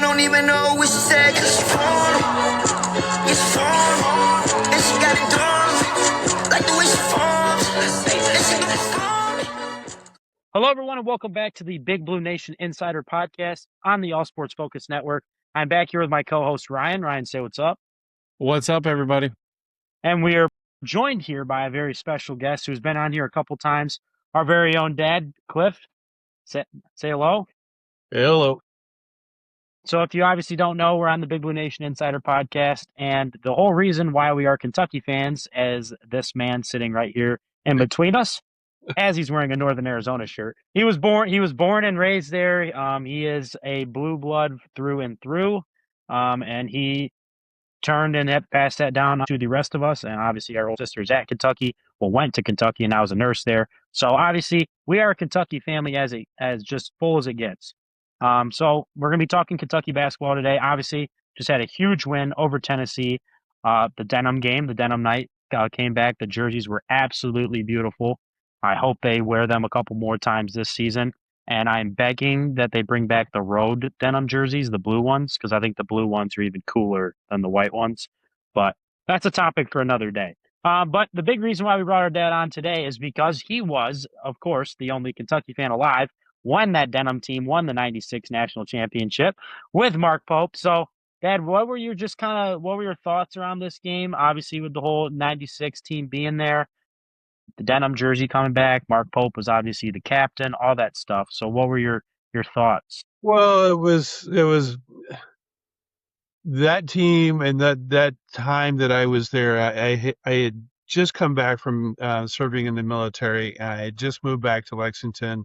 I don't even know what she said, cause it's fun. It's fun. And she got it done. Like the way she forms. And she got it fun. Hello, everyone, and welcome back to the Big Blue Nation Insider Podcast on the All Sports Focus Network. I'm back here with my co-host, Ryan. Ryan, say what's up. What's up, everybody? And we are joined here by a very special guest who's been on here a couple times, our very own dad, Cliff. Say hello. Hello. So if you obviously don't know, we're on the Big Blue Nation Insider Podcast, and the whole reason why we are Kentucky fans is this man sitting right here in between us, as he's wearing a Northern Arizona shirt. He was born and raised there. He is a blue blood through and through, and he turned and passed that down to the rest of us. And obviously, our old sister's at Kentucky. Went to Kentucky, and now is a nurse there. So obviously, we are a Kentucky family as just full as it gets. So we're going to be talking Kentucky basketball today. Obviously, just had a huge win over Tennessee. The Denim game, the Denim night came back. The jerseys were absolutely beautiful. I hope they wear them a couple more times this season. And I'm begging that they bring back the road denim jerseys, the blue ones, because I think the blue ones are even cooler than the white ones. But that's a topic for another day. But the big reason why we brought our dad on today is because he was, of course, the only Kentucky fan alive when that Denim team won the 96 national championship with Mark Pope. So, Dad, what were your thoughts around this game? Obviously, with the whole 96 team being there, the Denim jersey coming back, Mark Pope was obviously the captain, all that stuff. So what were your thoughts? Well, it was that team and that time that I was there. I had just come back from serving in the military. I had just moved back to Lexington.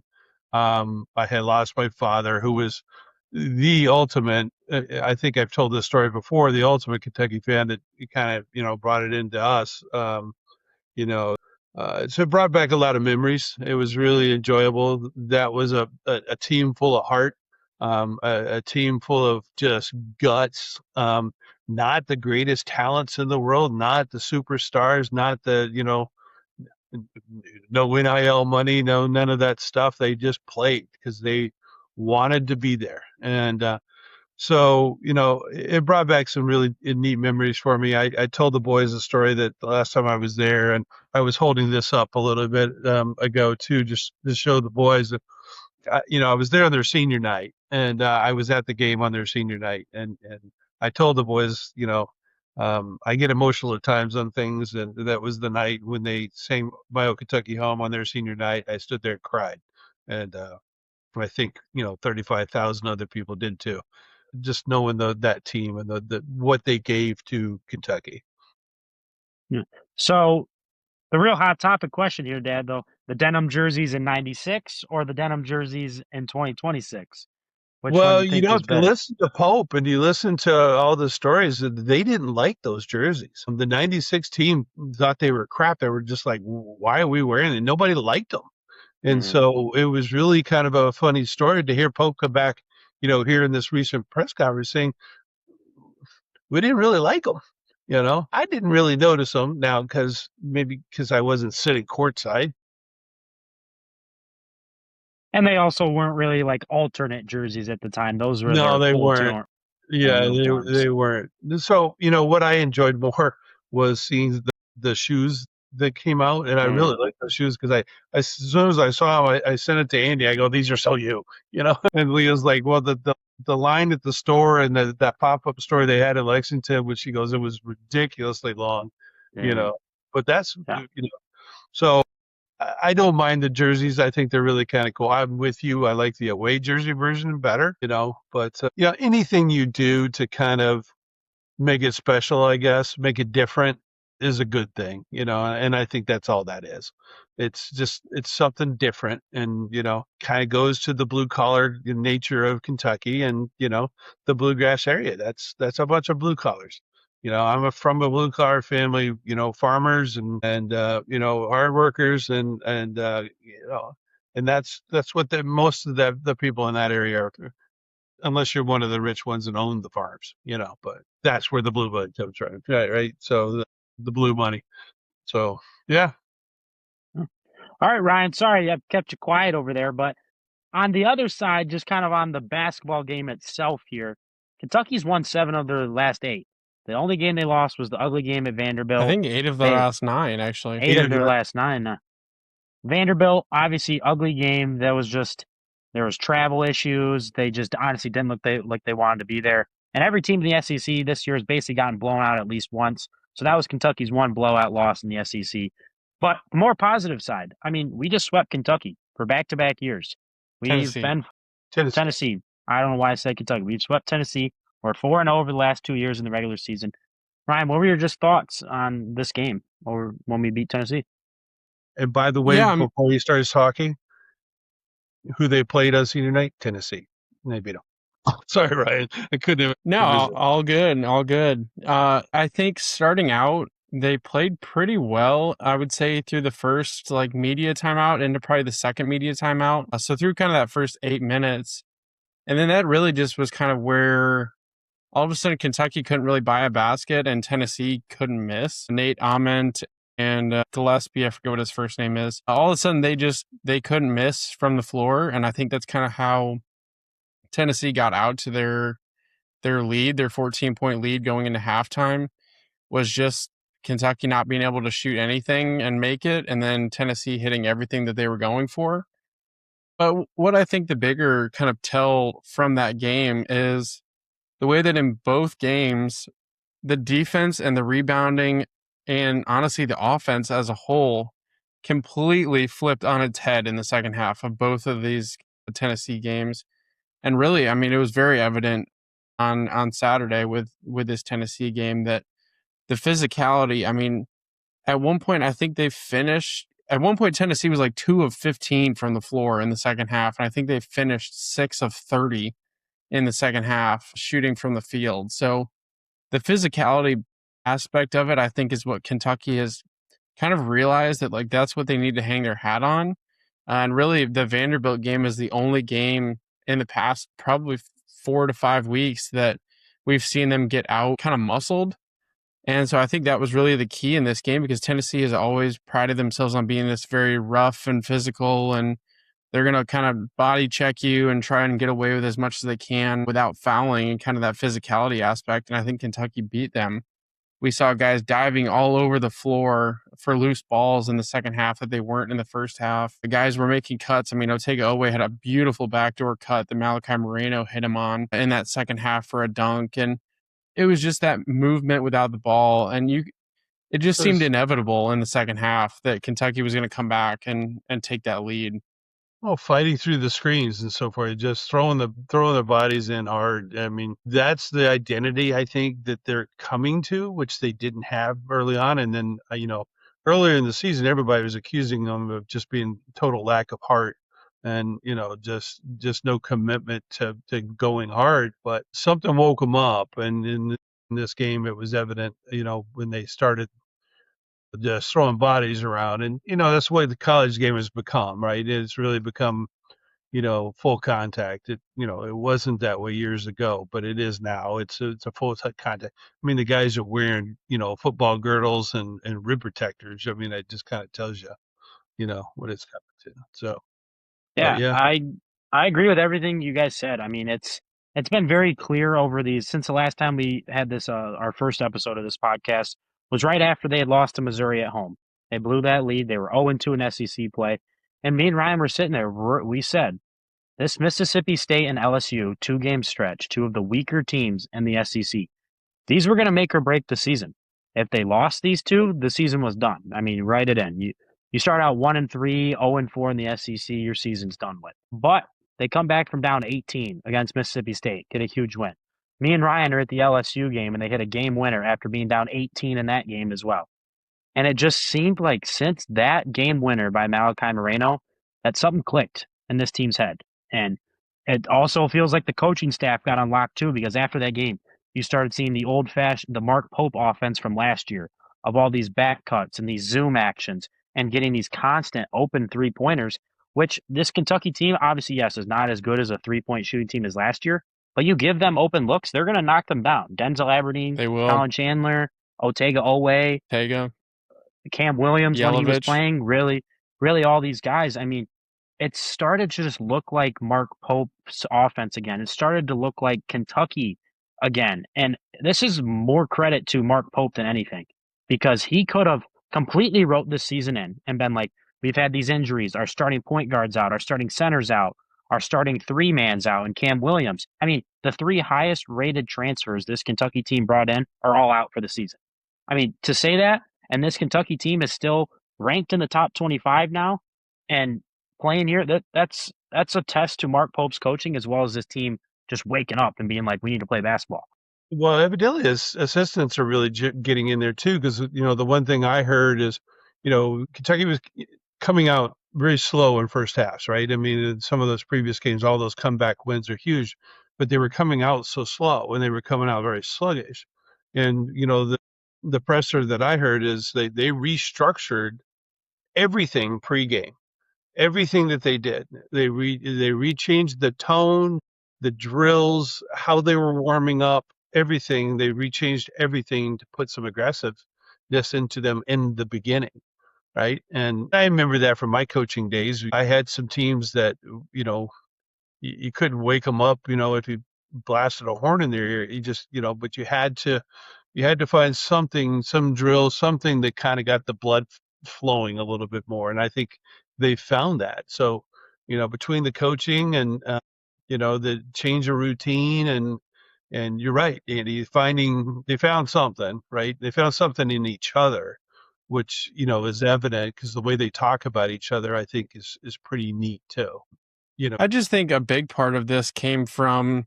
I had lost my father, who was the ultimate. I think I've told this story before. The ultimate Kentucky fan that kind of brought it into us. So it brought back a lot of memories. It was really enjoyable. That was a team full of heart, a team full of just guts. Not the greatest talents in the world, not the superstars, not the no NIL money, no none of that stuff. They just played because they wanted to be there, and so, it brought back some really neat memories for me. I told the boys a story that the last time I was there, and I was holding this up a little bit ago too, just to show the boys that, I was there on their senior night, and I was at the game on their senior night, and I told the boys, I get emotional at times on things, and that was the night when they sang "My Old Kentucky Home" on their senior night. I stood there and cried, and I think 35,000 other people did too. Just knowing that team and the what they gave to Kentucky. Yeah. So the real hot topic question here, Dad, though, the Denim jerseys in 96 or the Denim jerseys in 2026? Which Well, one do you think is if you better? listen to Pope and you listen to all the stories, they didn't like those jerseys. The 96 team thought they were crap. They were just like, why are we wearing it? Nobody liked them. And so it was really kind of a funny story to hear Pope come back, here in this recent press conference saying, we didn't really like them. I didn't really notice them now because I wasn't sitting courtside. And they also weren't really like alternate jerseys at the time. Those were No, their they full-term weren't. Yeah, uniforms. they weren't. So, what I enjoyed more was seeing the shoes that came out, and I really liked those shoes because as soon as I saw them, I sent it to Andy. I go, "These are so you," And Leah's like, "Well, the line at the store and that pop-up store they had in Lexington," which she goes, "It was ridiculously long," But that's so. I don't mind the jerseys. I think they're really kind of cool. I'm with you. I like the away jersey version better, but anything you do to kind of make it special, I guess, make it different is a good thing, and I think that's all that is. It's something different and, kind of goes to the blue collar nature of Kentucky and, the bluegrass area. That's a bunch of blue collars. I'm from a blue collar family, farmers and hard workers and that's what most of the people in that area are, unless you're one of the rich ones that own the farms, but that's where the blue blood comes from. Right. So the blue money. So, yeah. All right, Ryan, sorry I've kept you quiet over there, but on the other side, just kind of on the basketball game itself here, Kentucky's won 7 of their last 8. The only game they lost was the ugly game at Vanderbilt. I think 8 of the last 9, actually. 8 of their last 9. Vanderbilt, obviously, ugly game. There was travel issues. They just honestly didn't look like they wanted to be there. And every team in the SEC this year has basically gotten blown out at least once. So that was Kentucky's one blowout loss in the SEC. But the more positive side, I mean, we just swept Kentucky for back-to-back years. We've been Tennessee. I don't know why I said Kentucky. We've swept Tennessee. We're 4-0 over the last 2 years in the regular season. Ryan, what were your just thoughts on this game or when we beat Tennessee? And by the way, before you started talking, who they played us senior night? Tennessee. And they beat them. Sorry, Ryan. I couldn't. No, all good. All good. I think starting out, they played pretty well, I would say, through the first media timeout into probably the second media timeout. So through kind of that first 8 minutes. And then that really just was kind of where all of a sudden Kentucky couldn't really buy a basket and Tennessee couldn't miss. Nate Ament and Gillespie, I forget what his first name is. All of a sudden they couldn't miss from the floor. And I think that's kind of how Tennessee got out to their lead, their 14-point lead going into halftime, was just Kentucky not being able to shoot anything and make it, and then Tennessee hitting everything that they were going for. But what I think the bigger kind of tell from that game is the way that in both games, the defense and the rebounding and honestly the offense as a whole completely flipped on its head in the second half of both of these Tennessee games. And really, I mean, it was very evident on Saturday with this Tennessee game that the physicality, I mean, at one point, I think they finished, at one point, Tennessee was 2 of 15 from the floor in the second half. And I think they finished 6 of 30 in the second half shooting from the field. So the physicality aspect of it, I think, is what Kentucky has kind of realized that that's what they need to hang their hat on. And really, the Vanderbilt game is the only game in the past probably 4 to 5 weeks that we've seen them get out kind of muscled. And so I think that was really the key in this game, because Tennessee has always prided themselves on being this very rough and physical, and they're going to kind of body check you and try and get away with as much as they can without fouling, and kind of that physicality aspect. And I think Kentucky beat them. We saw guys diving all over the floor for loose balls in the second half that they weren't in the first half. The guys were making cuts. I mean, Otega Owe had a beautiful backdoor cut that Malachi Moreno hit him on in that second half for a dunk. And it was just that movement without the ball. And it just seemed inevitable in the second half that Kentucky was going to come back and take that lead. Oh, fighting through the screens and so forth, just throwing their bodies in hard. I mean, that's the identity I think that they're coming to, which they didn't have early on. And then, earlier in the season, everybody was accusing them of just being total lack of heart and, just no commitment to going hard. But something woke them up. And in this game, it was evident, when they started just throwing bodies around. And, that's the way the college game has become, right? It's really become, full contact. It wasn't that way years ago, but it is now. It's a full contact. I mean, the guys are wearing, football girdles and rib protectors. I mean, it just kind of tells you, what it's coming to. So, yeah. I agree with everything you guys said. I mean, it's been very clear since the last time we had this, our first episode of this podcast was right after they had lost to Missouri at home. They blew that lead. They were 0-2 in SEC play. And me and Ryan were sitting there. We said, this Mississippi State and LSU 2-game stretch, 2 of the weaker teams in the SEC, these were going to make or break the season. If they lost these 2, the season was done. I mean, write it in. You start out 1-3, 0-4 in the SEC, your season's done with. But they come back from down 18 against Mississippi State, get a huge win. Me and Ryan are at the LSU game, and they hit a game winner after being down 18 in that game as well. And it just seemed like since that game winner by Malachi Moreno, that something clicked in this team's head. And it also feels like the coaching staff got unlocked too, because after that game, you started seeing the Mark Pope offense from last year of all these back cuts and these zoom actions and getting these constant open three-pointers, which this Kentucky team, obviously, yes, is not as good as a three-point shooting team as last year. But you give them open looks, they're going to knock them down. Denzel Aberdeen, Colin Chandler, Otega Owe, Cam Williams when he was playing, really all these guys. I mean, it started to just look like Mark Pope's offense again. It started to look like Kentucky again. And this is more credit to Mark Pope than anything, because he could have completely wrote this season in and been like, we've had these injuries, our starting point guards out, our starting centers out, our starting three-man's out, and Cam Williams. I mean, the three highest rated transfers this Kentucky team brought in are all out for the season. I mean, to say that, and this Kentucky team is still ranked in the top 25 now and playing here, that's a test to Mark Pope's coaching, as well as this team just waking up and being like, we need to play basketball. Well, evidently his assistants are really getting in there too, because the one thing I heard is, Kentucky was coming out very slow in first halves, right? I mean, in some of those previous games, all those comeback wins are huge, but they were coming out so slow and they were coming out very sluggish. And the presser that I heard is they restructured everything pregame. Everything that they did, they rechanged the tone, the drills, how they were warming up, everything. They rechanged everything to put some aggressiveness into them in the beginning, right? And I remember that from my coaching days. I had some teams that you couldn't wake them up, if you blasted a horn in their ear. You just but you had to find something, some drill, something that kind of got the blood flowing a little bit more. And I think they found that. So, between the coaching and, the change of routine and you're right, Andy, they found something, right? They found something in each other, which, is evident because the way they talk about each other, I think is pretty neat too. I just think a big part of this came from,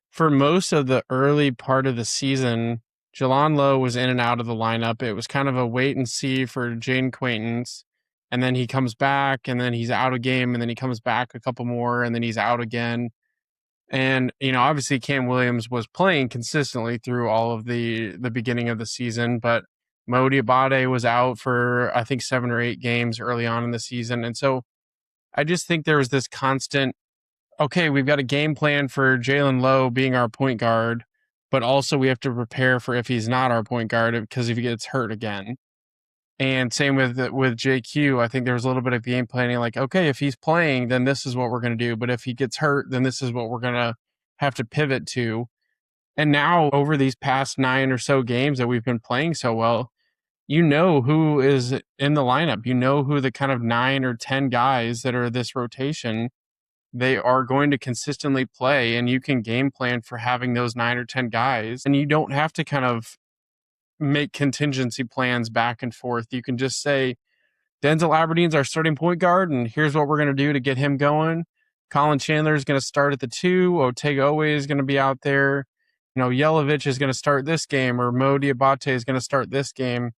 for most of the early part of the season, Jelon Lowe was in and out of the lineup. It was kind of a wait and see for Jaden Quaintance. And then he comes back and then he's out a game and then he comes back a couple more and then he's out again. And, obviously Cam Williams was playing consistently through all of the beginning of the season, but Mo Diabate was out for, I think, 7 or 8 games early on in the season. And so I just think there was this constant, okay, we've got a game plan for Jalen Lowe being our point guard, but also we have to prepare for if he's not our point guard, because if he gets hurt again. And same with JQ, I think there was a little bit of game planning, like, okay, if he's playing, then this is what we're going to do. But if he gets hurt, then this is what we're going to have to pivot to. And now over these past 9 or so games that we've been playing so well, who is in the lineup. Who the kind of 9 or 10 guys that are this rotation, they are going to consistently play, and you can game plan for having those 9 or 10 guys. And you don't have to kind of make contingency plans back and forth. You can just say, Denzel Aberdeen's our starting point guard, and here's what we're going to do to get him going. Colin Chandler is going to start at the 2. Otega Owe is going to be out there. Yelovich is going to start this game, or Mo Diabate is going to start this game.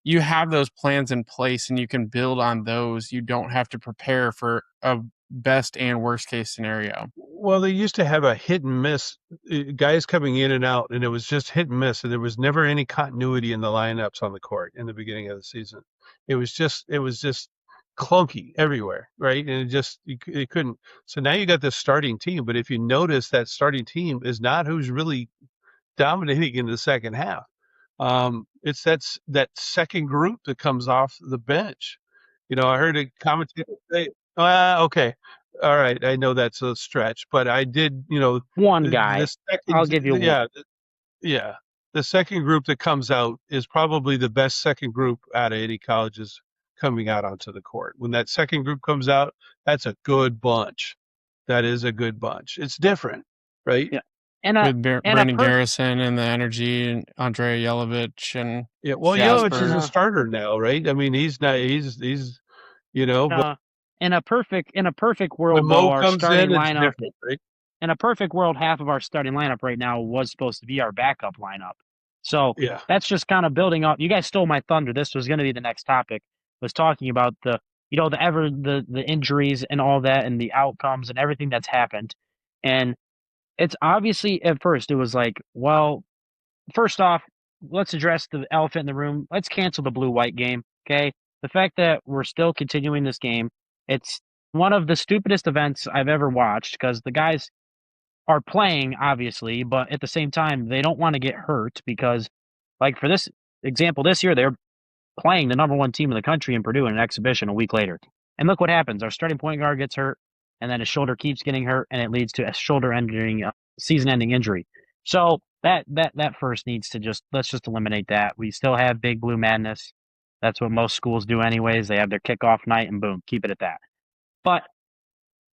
You have those plans in place and you can build on those. You don't have to prepare for a best and worst case scenario. Well, they used to have a hit and miss, guys coming in and out, and it was just hit and miss, and there was never any continuity in the lineups on the court in the beginning of the season. It was just clunky everywhere, right? And it couldn't. So now you got this starting team, but if you notice, that starting team is not who's really dominating in the second half. It's that second group that comes off the bench. I heard a commentator say, okay, all right, I know that's a stretch, but I did, one guy. I'll give you one. Yeah. The second group that comes out is probably the best second group out of any colleges coming out onto the court. When that second group comes out, that's a good bunch. That is a good bunch. It's different, right? Yeah. With Brandon Garrison and the energy, and Andrea Yelovich, and Yelovich is a starter now, right? I mean, he's not. He's but in a perfect world, when Mo our comes starting in, lineup, it's different, right? In a perfect world, half of our starting lineup right now was supposed to be our backup lineup. So that's just kind of building up. You guys stole my thunder. This was going to be the next topic. Was talking about the injuries and all that, and the outcomes and everything that's happened, and it's obviously at first it was like, well, first off, let's address the elephant in the room. Let's cancel the blue-white game, okay? The fact that we're still continuing this game, it's one of the stupidest events I've ever watched, because the guys are playing, obviously, but at the same time, they don't want to get hurt, because, like, for this example, this year, they're playing the number 1 team in the country in Purdue in an exhibition a week later. And look what happens. Our starting point guard gets hurt, and then his shoulder keeps getting hurt, and it leads to a season-ending injury. So that first needs to let's just eliminate that. We still have Big Blue Madness. That's what most schools do anyways. They have their kickoff night and boom, keep it at that. But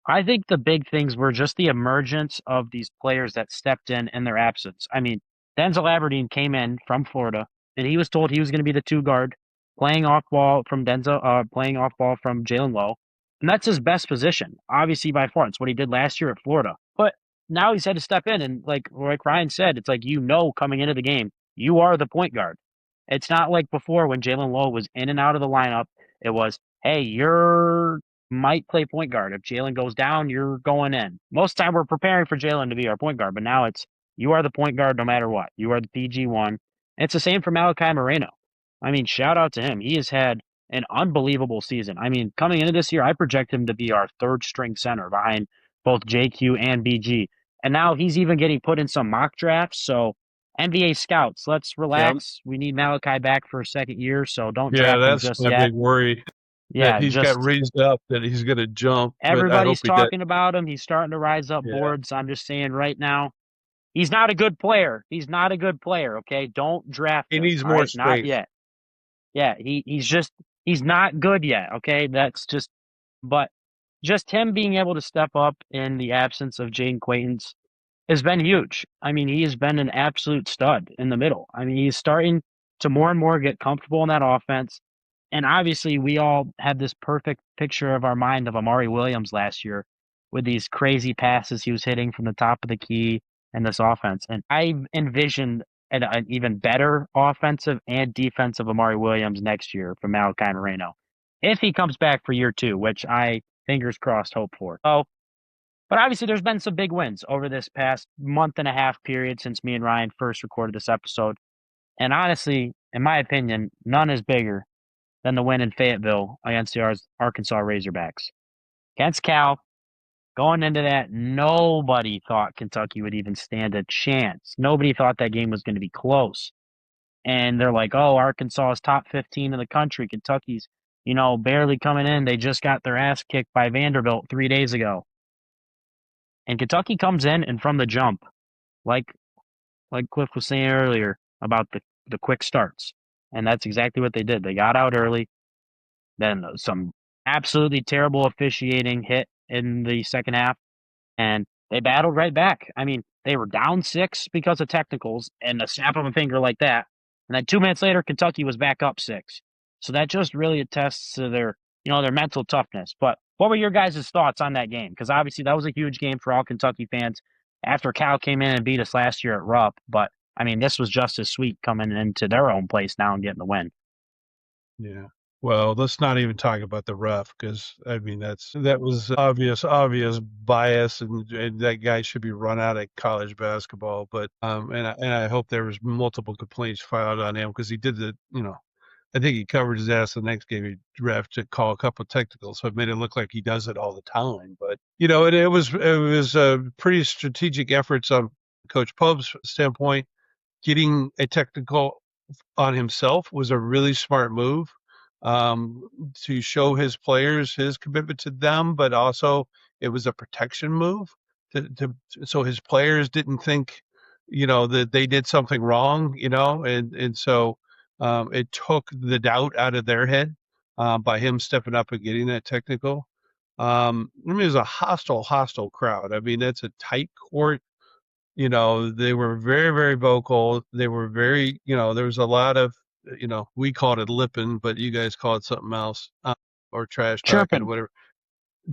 I think the big things were just the emergence of these players that stepped in their absence. I mean, Denzel Aberdeen came in from Florida, and he was told he was going to be the 2 guard, playing off ball from playing off ball from Jalen Lowe, and that's his best position, obviously by far. It's what he did last year at Florida. But now he's had to step in, and like Ryan said, it's like coming into the game, you are the point guard. It's not like before when Jalen Lowe was in and out of the lineup. It was, hey, you're might play point guard. If Jalen goes down, you're going in. Most of the time, we're preparing for Jalen to be our point guard, but now it's you are the point guard no matter what. You are the PG1. And it's the same for Malachi Moreno. I mean, shout out to him. He has had an unbelievable season. I mean, coming into this year, I project him to be our 3rd-string center behind both JQ and BG. And now he's even getting put in some mock drafts. So NBA scouts, let's relax. Yep. We need Malachi back for a 2nd year, so don't draft him just yet. Yeah, that's my big worry. Yeah, he's got raised up, that he's going to jump. Everybody's talking about him. He's starting to rise up boards. I'm just saying right now, he's not a good player. He's not a good player, okay? Don't draft him. He needs more space. Not yet. Yeah, he's not good yet, okay? But just him being able to step up in the absence of Jaden Quaintance has been huge. I mean, he has been an absolute stud in the middle. I mean, he's starting to more and more get comfortable in that offense. And obviously, we all had this perfect picture of our mind of Amari Williams last year with these crazy passes he was hitting from the top of the key and this offense. And I envisioned an even better offensive and defensive Amari Williams next year from Malachi Moreno, if he comes back for year 2, which I, fingers crossed, hope for. Oh, but obviously, there's been some big wins over this past month and a half period since me and Ryan first recorded this episode. And honestly, in my opinion, none is bigger than the win in Fayetteville against the Arkansas Razorbacks. Against Cal, going into that, nobody thought Kentucky would even stand a chance. Nobody thought that game was going to be close. And they're like, oh, Arkansas is top 15 in the country. Kentucky's, barely coming in. They just got their ass kicked by Vanderbilt 3 days ago. And Kentucky comes in, and from the jump, like Cliff was saying earlier about the quick starts. And that's exactly what they did. They got out early. Then some absolutely terrible officiating hit in the second half. And they battled right back. I mean, they were down 6 because of technicals and a snap of a finger like that. And then 2 minutes later, Kentucky was back up 6. So that just really attests to their mental toughness. But what were your guys' thoughts on that game? Because obviously that was a huge game for all Kentucky fans after Cal came in and beat us last year at Rupp. But I mean, this was just as sweet coming into their own place now and getting the win. Yeah. Well, let's not even talk about the ref, because I mean that was obvious bias, and that guy should be run out of college basketball. But and I hope there was multiple complaints filed on him, because he did I think he covered his ass the next game. He drafted to call a couple of technicals, so it made it look like he does it all the time. But it was pretty strategic efforts on Coach Pub's standpoint. Getting a technical on himself was a really smart move, to show his players his commitment to them, but also it was a protection move so his players didn't think, that they did something wrong, and so it took the doubt out of their head by him stepping up and getting that technical. I mean, it was a hostile crowd. I mean, it's a tight court. They were very, very vocal. They were very, there was a lot of, we called it lipping, but you guys call it something else, or trash talking, whatever.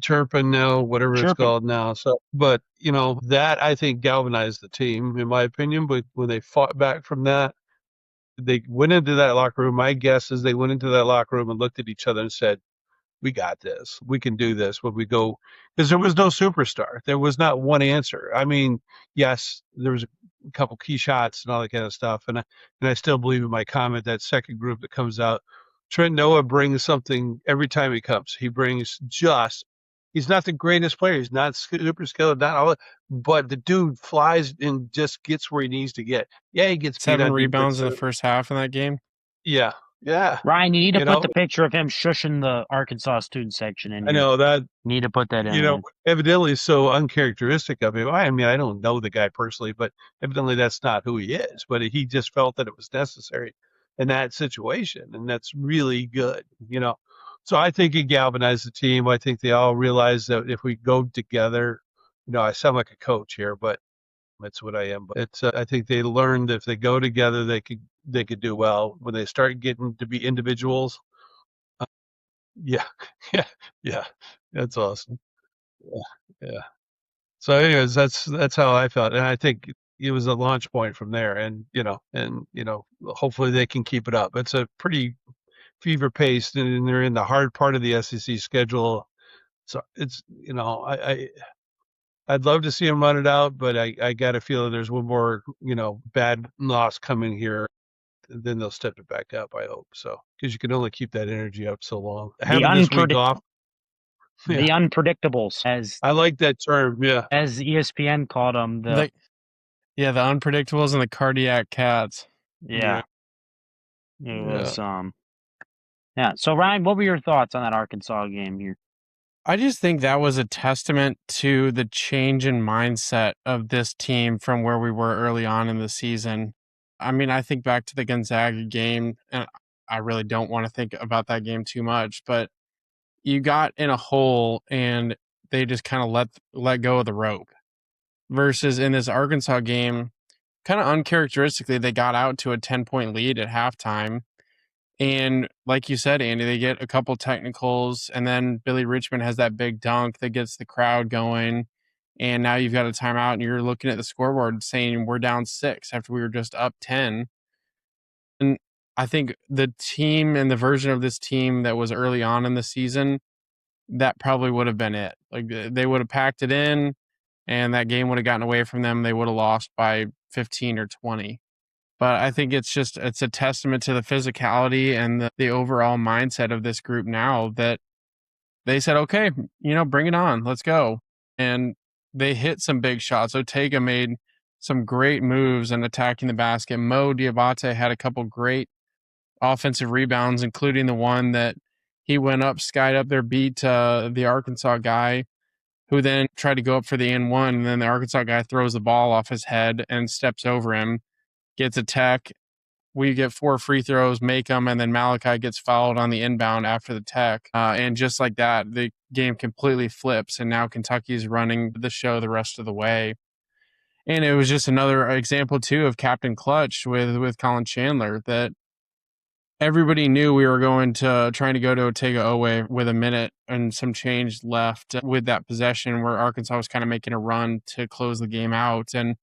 Chirping now, whatever it's called now. So, but, that I think galvanized the team, in my opinion. But when they fought back from that, they went into that locker room. My guess is they went into that locker room and looked at each other and said, we got this. We can do this when we go, because there was no superstar. There was not one answer. I mean, yes, there was a couple key shots and all that kind of stuff. And I still believe in my comment, that second group that comes out, Trent Noah brings something every time he comes. He brings he's not the greatest player. He's not super skilled, not all, but the dude flies and just gets where he needs to get. Yeah, he gets 7 rebounds in the first half in that game. Yeah. Yeah. Ryan, you need to You put know, the picture of him shushing the Arkansas student section in I here. know that, You need to put that in. you know, man. evidently is so uncharacteristic of him. I mean, I don't know the guy personally, but evidently that's not who he is. But he just felt that it was necessary in that situation, and that's really good, you know. So I think he galvanized the team. I think they all realized that if we go together, you know, I sound like a coach here, but that's what I am. But it's I think they learned if they go together, they could do well. When they start getting to be individuals, uh, yeah, yeah, yeah, that's awesome. Yeah, yeah. So, anyways, that's how I felt, and I think it was a launch point from there. And hopefully they can keep it up. It's a pretty fever paced, and they're in the hard part of the SEC schedule. So it's I'd love to see them run it out, but I got to feel that there's one more bad loss coming here. Then they'll step it back up. I hope so, because you can only keep that energy up so long. Having this week off, the yeah, unpredictables, as I like that term. Yeah, as ESPN called them. The unpredictables and the cardiac cats. Yeah. It yeah. was yeah. So Ryan, what were your thoughts on that Arkansas game here? I just think that was a testament to the change in mindset of this team from where we were early on in the season. I mean, I think back to the Gonzaga game, and I really don't want to think about that game too much, but you got in a hole and they just kind of let go of the rope. Versus in this Arkansas game, kind of uncharacteristically, they got out to a 10-point lead at halftime. And like you said, Andy, they get a couple technicals, and then Billy Richmond has that big dunk that gets the crowd going. And now you've got a timeout, and you're looking at the scoreboard saying we're down 6 after we were just up 10. And I think the team and the version of this team that was early on in the season, that probably would have been it. Like they would have packed it in, and that game would have gotten away from them. They would have lost by 15 or 20. But I think it's a testament to the physicality and the overall mindset of this group now that they said, okay, bring it on. Let's go. And they hit some big shots. Ortega made some great moves in attacking the basket. Mo Diabate had a couple great offensive rebounds, including the one that he went up, skied up there, beat the Arkansas guy, who then tried to go up for the N1. And then the Arkansas guy throws the ball off his head and steps over him, gets a tech. We get 4 free throws, make them, and then Malachi gets fouled on the inbound after the tech. And just like that, the game completely flips, and now Kentucky's running the show the rest of the way. And it was just another example, too, of Captain Clutch with Colin Chandler, that everybody knew we were trying to go to Ortega Owe with a minute and some change left with that possession where Arkansas was kind of making a run to close the game out. And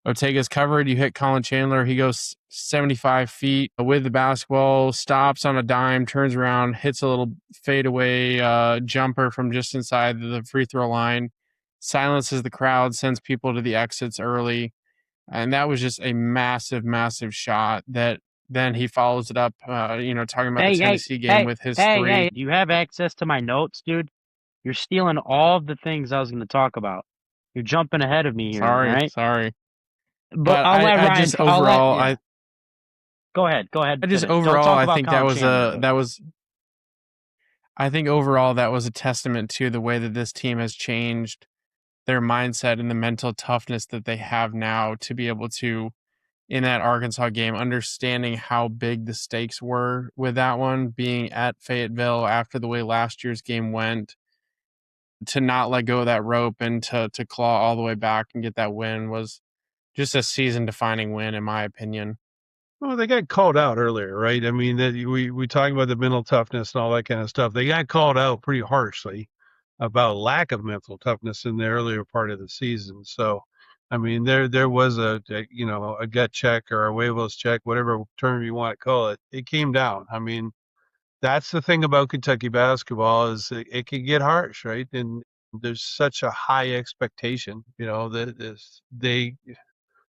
Ortega's covered. You hit Colin Chandler. He goes 75 feet with the basketball, stops on a dime, turns around, hits a little fadeaway jumper from just inside the free throw line, silences the crowd, sends people to the exits early. And that was just a massive, massive shot that then he follows it up, talking about the Tennessee game with his 3. Hey, you have access to my notes, dude. You're stealing all of the things I was going to talk about. You're jumping ahead of me here. Sorry. But I'll let Ryan. Just overall, Go ahead. I just overall, I think I think overall that was a testament to the way that this team has changed their mindset and the mental toughness that they have now to be able to, in that Arkansas game, understanding how big the stakes were with that one, being at Fayetteville after the way last year's game went, to not let go of that rope and to claw all the way back and get that win was just a season-defining win, in my opinion. Well, they got called out earlier, right? I mean, that we talk about the mental toughness and all that kind of stuff. They got called out pretty harshly about lack of mental toughness in the earlier part of the season. So, I mean, there was a gut check or a huevos check, whatever term you want to call it. It came down. I mean, that's the thing about Kentucky basketball is it can get harsh, right? And there's such a high expectation, that they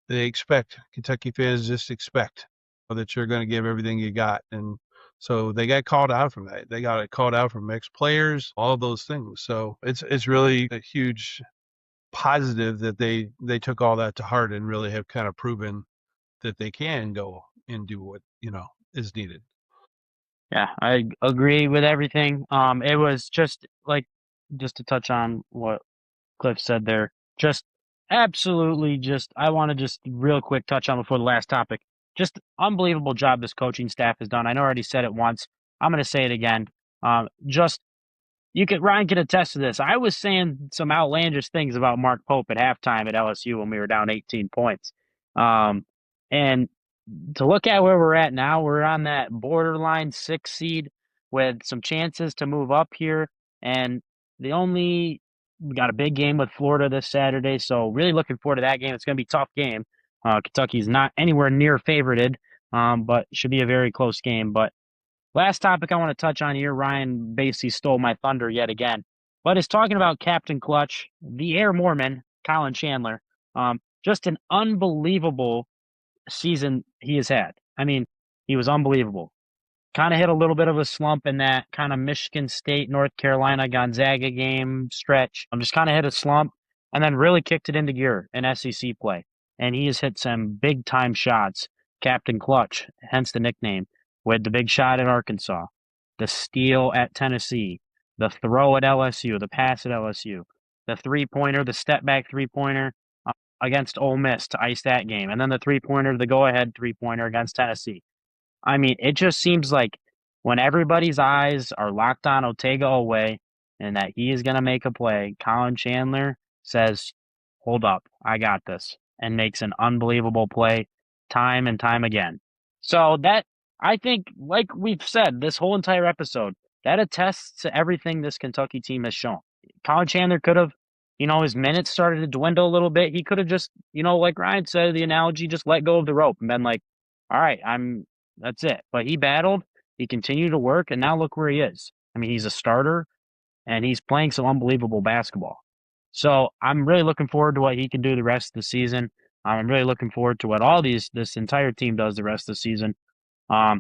expect, Kentucky fans just expect that you're going to give everything you got. And so they got called out from that. They got called out from ex-players, all those things. So it's really a huge positive that they took all that to heart and really have kind of proven that they can go and do what, is needed. Yeah, I agree with everything. It was just just to touch on what Cliff said there, just absolutely just, I want to just real quick touch on before the last topic. Just unbelievable job this coaching staff has done. I know I already said it once. I'm going to say it again. Just Ryan can attest to this. I was saying some outlandish things about Mark Pope at halftime at LSU when we were down 18 points. And to look at where we're at now, we're on that borderline 6 seed with some chances to move up here. And we got a big game with Florida this Saturday, so really looking forward to that game. It's going to be a tough game. Kentucky's not anywhere near favorited, but should be a very close game. But last topic I want to touch on here, Ryan basically stole my thunder yet again, but is talking about Captain Clutch, the Air Mormon, Colin Chandler. Just an unbelievable season he has had. I mean, he was unbelievable. Kind of hit a little bit of a slump in that kind of Michigan State, North Carolina, Gonzaga game stretch. Just kind of hit a slump and then really kicked it into gear in SEC play. And he has hit some big time shots. Captain Clutch, hence the nickname, with the big shot at Arkansas, the steal at Tennessee, the throw at LSU, the pass at LSU, the 3-pointer, the step back 3-pointer against Ole Miss to ice that game, and then the 3-pointer, the go ahead 3-pointer against Tennessee. I mean, it just seems like when everybody's eyes are locked on Otega Oweh and that he is going to make a play, Colin Chandler says, hold up, I got this, and makes an unbelievable play time and time again. So that, I think, like we've said this whole entire episode, that attests to everything this Kentucky team has shown. Colin Chandler could have, his minutes started to dwindle a little bit. He could have just, like Ryan said, the analogy, just let go of the rope and been like, all right, that's it. But he battled, he continued to work, and now look where he is. I mean, he's a starter, and he's playing some unbelievable basketball. So I'm really looking forward to what he can do the rest of the season. I'm really looking forward to what this entire team does the rest of the season. But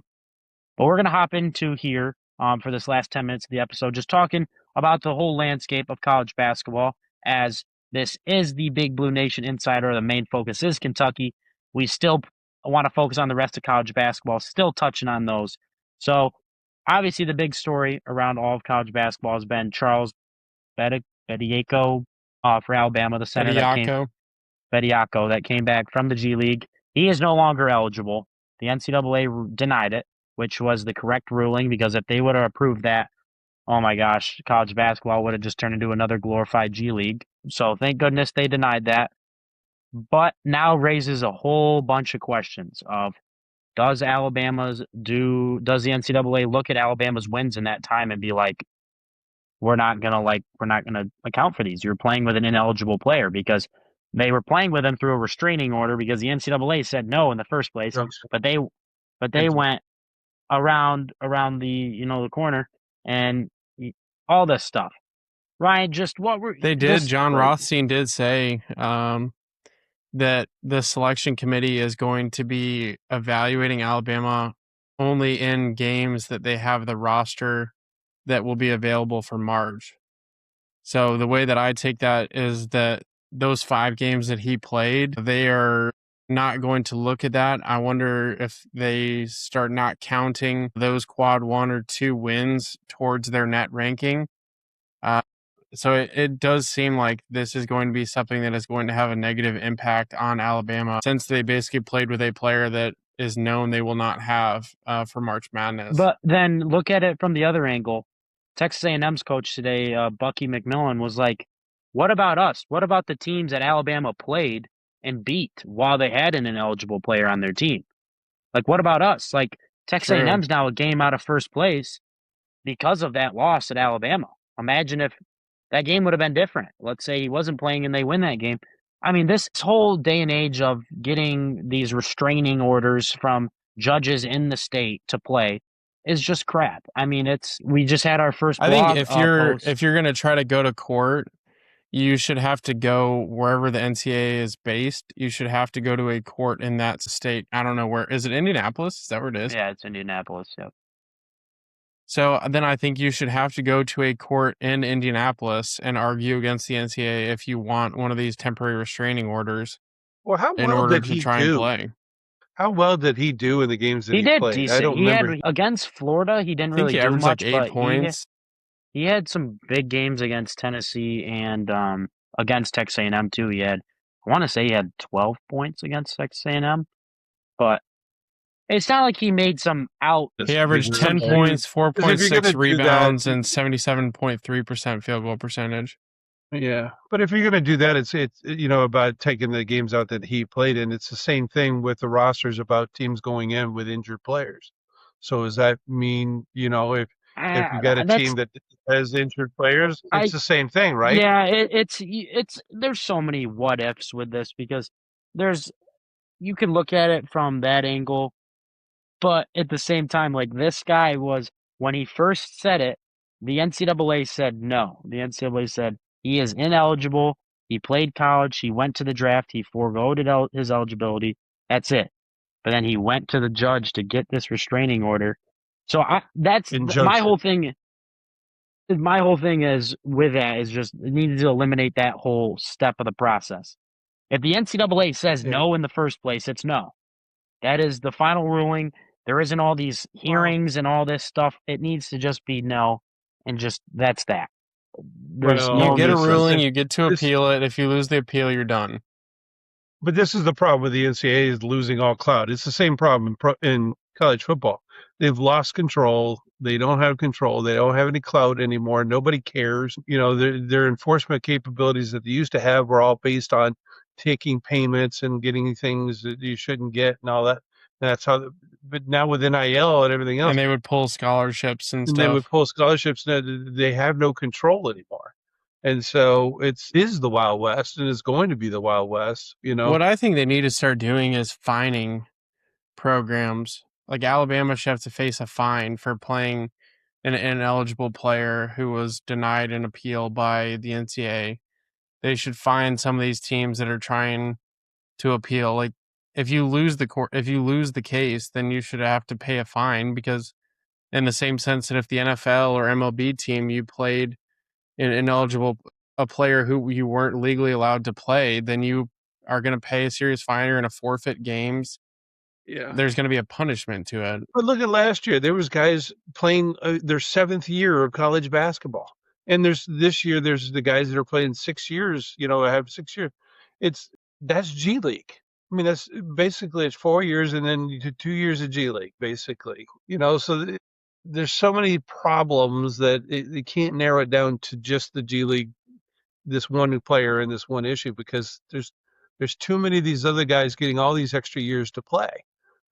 we're going to hop into here for this last 10 minutes of the episode, just talking about the whole landscape of college basketball, as this is the Big Blue Nation Insider. The main focus is Kentucky. We still want to focus on the rest of college basketball, still touching on those. So obviously the big story around all of college basketball has been Charles Bediako for Alabama, the center Bediako that came back from the G League. He is no longer eligible. The NCAA denied it, which was the correct ruling, because if they would have approved that, oh my gosh, college basketball would have just turned into another glorified G League. So thank goodness they denied that. But now raises a whole bunch of questions of, does the NCAA look at Alabama's wins in that time and be like, we're not gonna account for these. You're playing with an ineligible player, because they were playing with him through a restraining order because the NCAA said no in the first place. But they went around the corner and all this stuff. Ryan, just what were they did? John Rothstein did say that the selection committee is going to be evaluating Alabama only in games that they have the roster that will be available for March. So the way that I take that is that those 5 games that he played, they are not going to look at that. I wonder if they start not counting those quad 1 or 2 wins towards their net ranking. So it does seem like this is going to be something that is going to have a negative impact on Alabama, since they basically played with a player that is known they will not have for March Madness. But then look at it from the other angle. Texas A&M's coach today, Bucky McMillan, was like, what about us? What about the teams that Alabama played and beat while they had an ineligible player on their team? Like, what about us? Like, Texas A&M's now a game out of first place because of that loss at Alabama. Imagine if that game would have been different. Let's say he wasn't playing and they win that game. I mean, this whole day and age of getting these restraining orders from judges in the state to play is just crap. I mean, we just had our first blog. I think if you're going to try to go to court, you should have to go wherever the NCAA is based. You should have to go to a court in that state. I don't know where. Is it Indianapolis? Is that where it is? Yeah, it's Indianapolis. Yep. So then I think you should have to go to a court in Indianapolis and argue against the NCAA if you want one of these temporary restraining orders. Well, how in well order did to he try do? and play. How well did he do in the games that He he did played? I decent. don't He had remember. against Florida. He I didn't think really he do averaged like much, 8 but points. he had some big games against Tennessee and against Texas A&M too. I want to say he had 12 points against Texas A&M, but it's not like he made some out. He averaged Because 10 if points, you're gonna 4.6 do that, rebounds, and 77.3% field goal percentage. yeah. But if you're going to do that, it's about taking the games out that he played in. It's the same thing with the rosters about teams going in with injured players. So does that mean if you got a That's team that has injured players, I it's the same thing, right? yeah. It's there's so many what ifs with this because you can look at it from that angle. But at the same time, like this guy was, when he first said it, the NCAA said no. The NCAA said he is ineligible. He played college. He went to the draft. He foregoed his eligibility. That's it. But then he went to the judge to get this restraining order. So that's my Injunction. whole thing. My whole thing is with that is just it needs to eliminate that whole step of the process. If the NCAA says Yeah. no in the first place, it's no. That is the final ruling. There isn't all these hearings and all this stuff. It needs to just be no, and just that's that. There's Well, You no get a need for ruling, you get to this, appeal it. If you lose the appeal, you're done. but this is the problem with the NCAA is losing all clout. It's the same problem in college football. They've lost control. They don't have control. They don't have any clout anymore. Nobody cares. Their enforcement capabilities that they used to have were all based on taking payments and getting things that you shouldn't get and all that. That's how. But now with NIL and everything else, And they would pull scholarships and and they would stuff. pull scholarships. They have no control anymore. And so it is the Wild West, and it's going to be the Wild West. What I think they need to start doing is fining programs. Like Alabama should have to face a fine for playing an ineligible player who was denied an appeal by the NCAA. They should fine some of these teams that are trying to appeal. Like if you lose the case, then you should have to pay a fine, because in the same sense that if the NFL or MLB team you played an ineligible a player who you weren't legally allowed to play, then you are going to pay a serious fine. You're going to forfeit games. Yeah. There's going to be a punishment to it. But look at last year. There was guys playing their 7th year of college basketball. And this year, there's the guys that are playing 6 years, have 6 years. That's G League. I mean, that's basically it's 4 years and then 2 years of G League, basically. So there's so many problems that they can't narrow it down to just the G League, this one player and this one issue, because there's too many of these other guys getting all these extra years to play.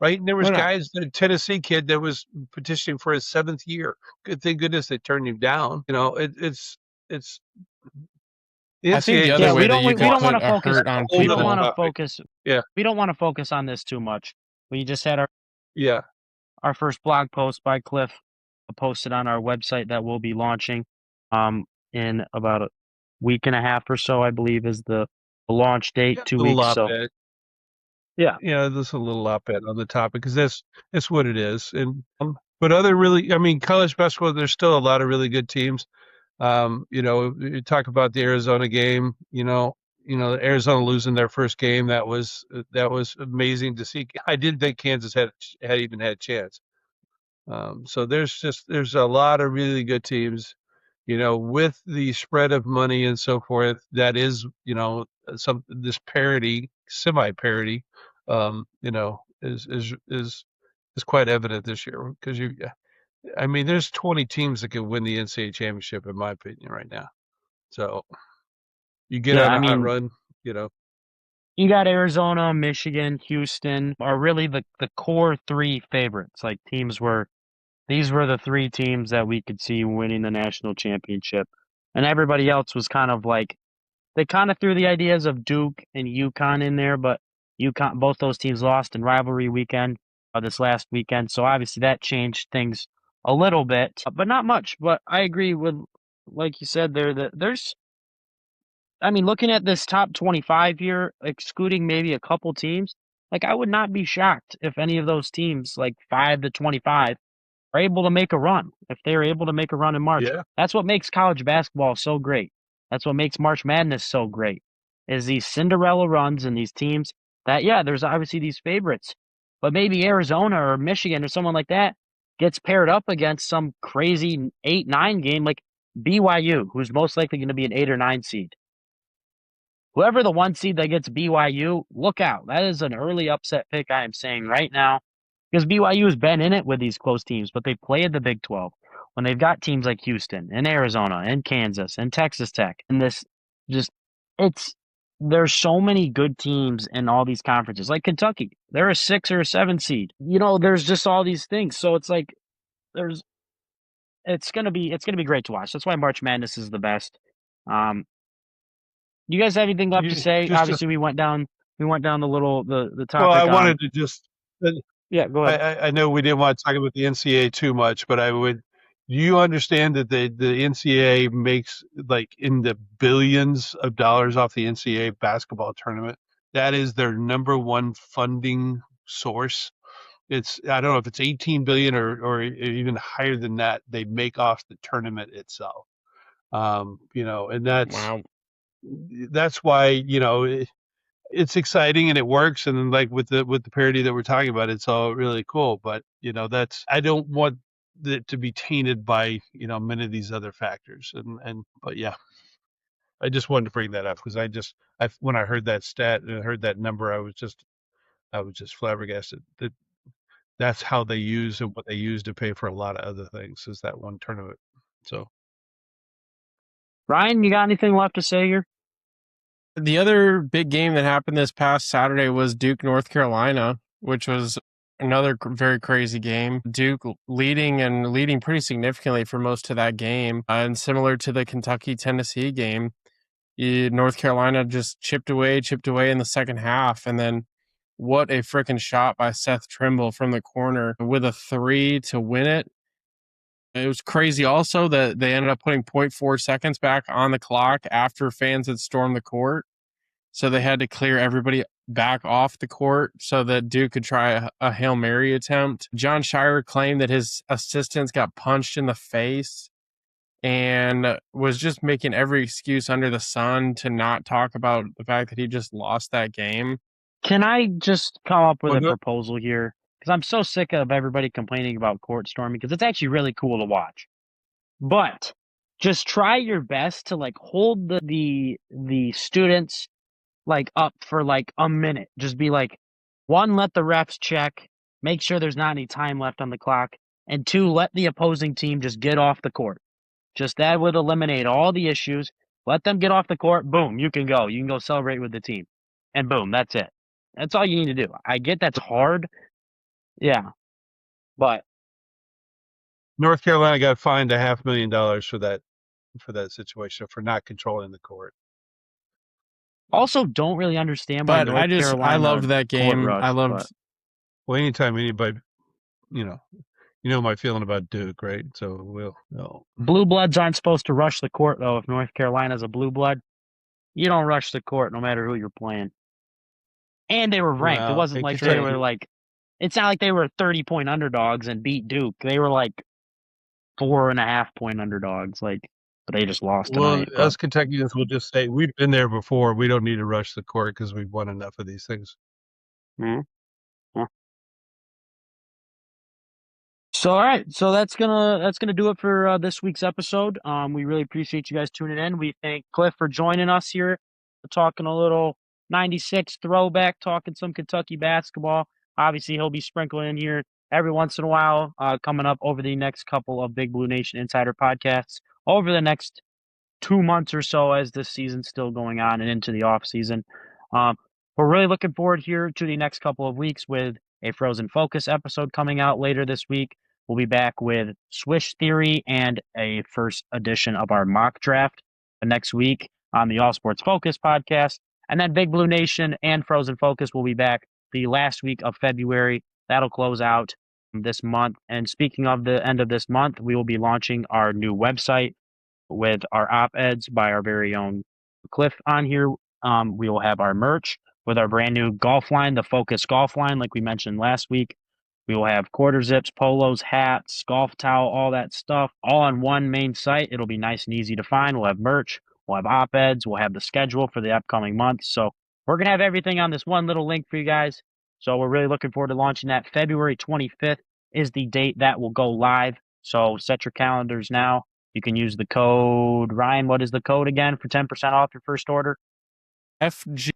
Right. And there was guys, the Tennessee kid that was petitioning for his 7th year. Thank goodness they turned him down. It's the I think the NCAA. other way we that you don't could want put to a focus. hurt on We don't people. want to focus. Yeah. We don't want to focus on this too much. We just had Yeah. our first blog post by Cliff posted on our website that we'll be launching in about a week and a half or so, I believe, is the launch date. 2 weeks. So yeah, there's a little op-ed on the topic because that's what it is. And but college basketball, there's still a lot of really good teams. You talk about the Arizona game. Arizona losing their first game, that was amazing to see. I didn't think Kansas had even had a chance. So there's a lot of really good teams, with the spread of money and so forth. That is, this parity, semi-parity, is quite evident this year because there's 20 teams that can win the NCAA championship, in my opinion, right now. So you get on a hot run, You got Arizona, Michigan, Houston are really the core 3 favorites. Like these were the 3 teams that we could see winning the national championship. And everybody else was kind of like, they kind of threw the ideas of Duke and UConn in there, but both those teams lost in rivalry weekend this last weekend. So obviously that changed things a little bit, but not much. But I agree with, like you said there, that looking at this top 25 here, excluding maybe a couple teams, like I would not be shocked if any of those teams, like 5 to 25, are able to make a run. If they're able to make a run in March, that's what makes college basketball so great. That's what makes March Madness so great, is these Cinderella runs and these teams that, there's obviously these favorites, but maybe Arizona or Michigan or someone like that gets paired up against some crazy 8-9 game like BYU, who's most likely going to be an 8 or 9 seed. Whoever the 1 seed that gets BYU, look out. That is an early upset pick, I am saying right now, because BYU has been in it with these close teams, but they play at the Big 12 when they've got teams like Houston and Arizona and Kansas and Texas Tech. And there's so many good teams in all these conferences, like Kentucky. They're a 6 or a 7 seed. There's just all these things. So it's like it's gonna be great to watch. That's why March Madness is the best. You guys have anything left to say? Obviously, we went down the topic. Well, I wanted to just. Yeah, go ahead. I know we didn't want to talk about the NCAA too much, but do you understand that the NCAA makes like in the billions of dollars off the NCAA basketball tournament? That is their number one funding source. I don't know if it's 18 billion or even higher than that they make off the tournament itself. And that's why, it's exciting and it works. And then like with the parody that we're talking about, it's all really cool. But, I don't want it to be tainted by, many of these other factors. But yeah, I just wanted to bring that up because when I heard that stat and I heard that number, I was just flabbergasted that that's how they use and what they use to pay for a lot of other things is that one tournament. So, Ryan, you got anything left to say here? The other big game that happened this past Saturday was Duke, North Carolina, which was another very crazy game. Duke leading pretty significantly for most of that game. And similar to the Kentucky-Tennessee game, North Carolina just chipped away in the second half. And then what a freaking shot by Seth Trimble from the corner with a 3 to win it. It was crazy also that they ended up putting 0.4 seconds back on the clock after fans had stormed the court. So they had to clear everybody back off the court so that Duke could try a Hail Mary attempt. John Shire claimed that his assistants got punched in the face and was just making every excuse under the sun to not talk about the fact that he just lost that game. Can I just come up with a proposal here? Because I'm so sick of everybody complaining about court storming because it's actually really cool to watch. But just try your best to like hold the students like up for like a minute. Just be like, 1, let the refs check, make sure there's not any time left on the clock, and 2, let the opposing team just get off the court. Just that would eliminate all the issues. Let them get off the court. Boom, you can go. You can go celebrate with the team. And boom, that's it. That's all you need to do. I get that's hard. Yeah. But North Carolina got fined $500,000 for that situation for not controlling the court. Also, don't really understand why North Carolina. I loved that game. Well, anytime anybody, you know my feeling about Duke, right? So Blue bloods aren't supposed to rush the court though. If North Carolina's a blue blood, you don't rush the court no matter who you're playing. And they were ranked. It wasn't like they were like. It's not like they were 30-point underdogs and beat Duke. They were like 4.5-point underdogs. Like, but they just lost tonight. Well, us Kentuckians will just say we've been there before. We don't need to rush the court because we've won enough of these things. Mm-hmm. Yeah. So all right, so that's gonna do it for this week's episode. We really appreciate you guys tuning in. We thank Cliff for joining us here, talking a little 96 throwback, talking some Kentucky basketball. Obviously, he'll be sprinkling in here every once in a while, coming up over the next couple of Big Blue Nation Insider podcasts over the next 2 months or so as this season's still going on and into the off season. We're really looking forward here to the next couple of weeks with a Frozen Focus episode coming out later this week. We'll be back with Swish Theory and a first edition of our mock draft next week on the All Sports Focus podcast. And then Big Blue Nation and Frozen Focus will be back the last week of February. That'll close out this month. And speaking of the end of this month, we will be launching our new website with our op-eds by our very own Cliff on here. We will have our merch with our brand new golf line, the Focus Golf Line, like we mentioned last week. We will have quarter zips, polos, hats, golf towel, all that stuff, all on one main site. It'll be nice and easy to find. We'll have merch. We'll have op-eds. We'll have the schedule for the upcoming month. So we're going to have everything on this one little link for you guys. So we're really looking forward to launching that. February 25th is the date that will go live. So set your calendars now. You can use the code, Ryan, what is the code again for 10% off your first order? FG.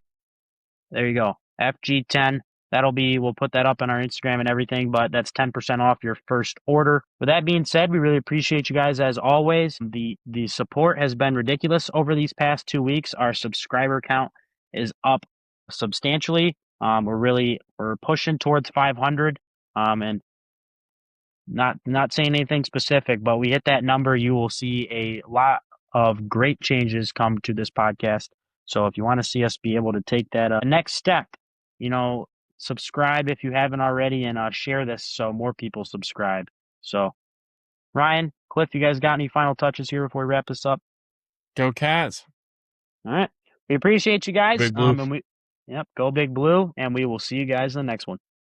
There you go. FG10. We'll put that up on our Instagram and everything, but that's 10% off your first order. With that being said, we really appreciate you guys as always. The support has been ridiculous over these past 2 weeks. Our subscriber count is up substantially. We're pushing towards 500. And not saying anything specific, but we hit that number, you will see a lot of great changes come to this podcast. So if you want to see us be able to take that next step, subscribe if you haven't already, and share this so more people subscribe. So, Ryan, Cliff, you guys got any final touches here before we wrap this up? Go Cats. All right. We appreciate you guys. Big Blue. Go Big Blue, and we will see you guys in the next one.